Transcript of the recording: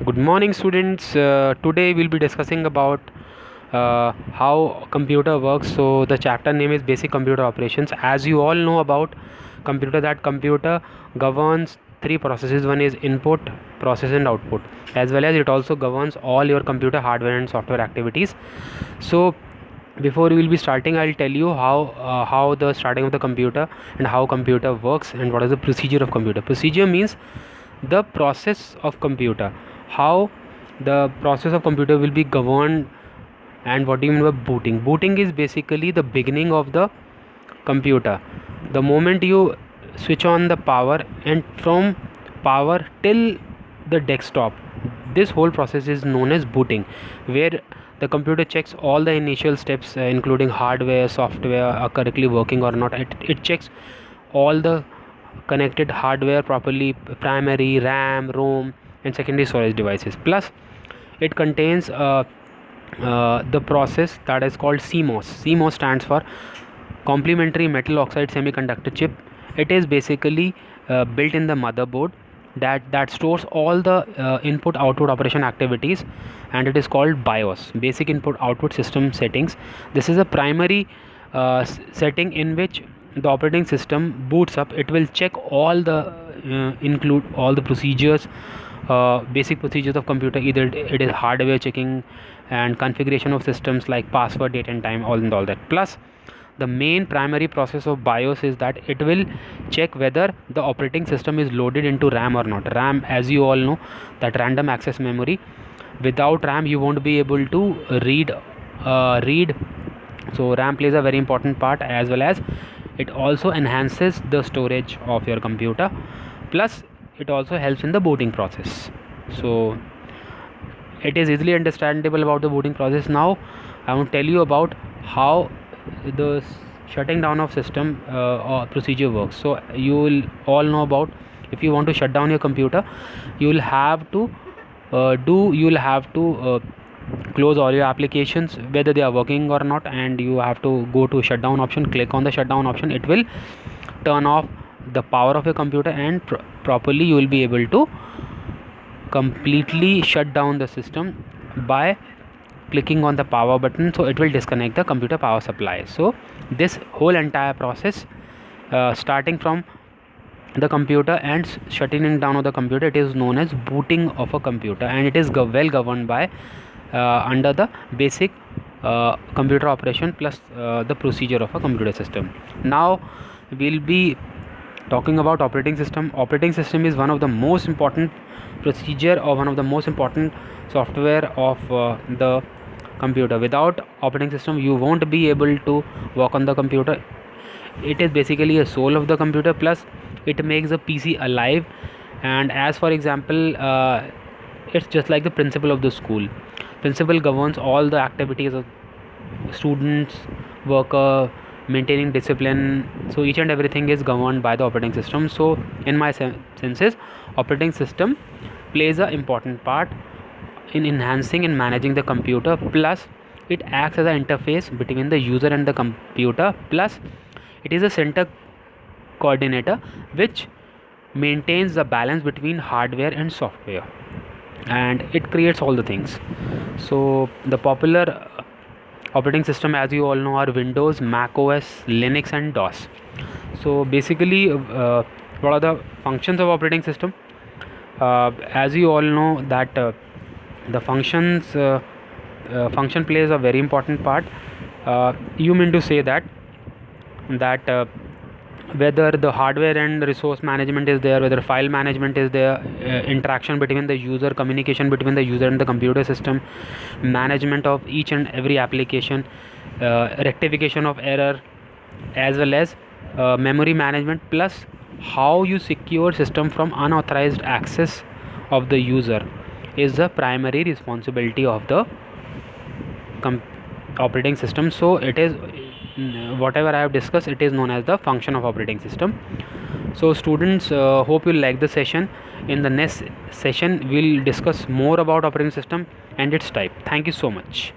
Good morning, students. Today we'll be discussing about how computer works. So the chapter name is Basic Computer Operations. As you all know about computer, that computer governs three processes. One is input, process, and output, as well as it also governs all your computer hardware and software activities. So before we will be starting, I'll tell you how the starting of the computer and how computer works and what is the procedure of computer. Procedure means the process of computer, how the process of computer will be governed. And what do you mean by booting is basically the beginning of the computer, the moment you switch on the power, and from power till the desktop, this whole process is known as booting, where the computer checks all the initial steps, including hardware, software are correctly working or not. It checks all the connected hardware properly, primary, RAM, ROM, and secondary storage devices. Plus it contains the process that is called CMOS. CMOS stands for complementary metal oxide semiconductor chip. It is basically built in the motherboard that stores all the input output operation activities, and it is called BIOS, basic input output system settings. This is a primary setting in which the operating system boots up. It will check all the include all the procedures, basic procedures of computer. Either it is hardware checking and configuration of systems like password, date and time, all and all that. Plus the main primary process of BIOS is that it will check whether the operating system is loaded into RAM or not. RAM, as you all know, that random access memory. Without RAM you won't be able to read. So RAM plays a very important part, as well as it also enhances the storage of your computer. Plus it also helps in the booting process. So it is easily understandable about the booting process. Now I want to tell you about how the shutting down of system or procedure works. So you will all know about, if you want to shut down your computer, you will have to close all your applications whether they are working or not, and you have to go to shutdown option, click on the shutdown option. It will turn off the power of your computer, and properly you will be able to completely shut down the system by clicking on the power button. So it will disconnect the computer power supply. So this whole entire process, starting from the computer and shutting down of the computer, it is known as booting of a computer, and it is well governed by under the basic computer operation plus the procedure of a computer system. Now we'll be talking about operating system. Operating system is one of the most important procedure or one of the most important software of the computer. Without operating system you won't be able to work on the computer. It is basically a soul of the computer, plus it makes the PC alive. And as for example, it's just like the principal of the school. Principal governs all the activities of students, worker, maintaining discipline. So each and everything is governed by the operating system. So in my senses, operating system plays an important part in enhancing and managing the computer. Plus it acts as an interface between the user and the computer. Plus it is a center coordinator which maintains the balance between hardware and software, and it creates all the things. So the popular operating system, as you all know, are Windows, Mac OS, Linux, and DOS. So basically what are the functions of operating system? As you all know that the functions function plays a very important part. You mean to say that whether the hardware and resource management is there, whether file management is there, interaction between the user, communication between the user and the computer system, management of each and every application, rectification of error, as well as memory management, plus how you secure system from unauthorized access of the user is the primary responsibility of the operating system. So it is whatever I have discussed, it is known as the function of operating system. So students, hope you like the session. In the next session we'll discuss more about operating system and its type. Thank you so much.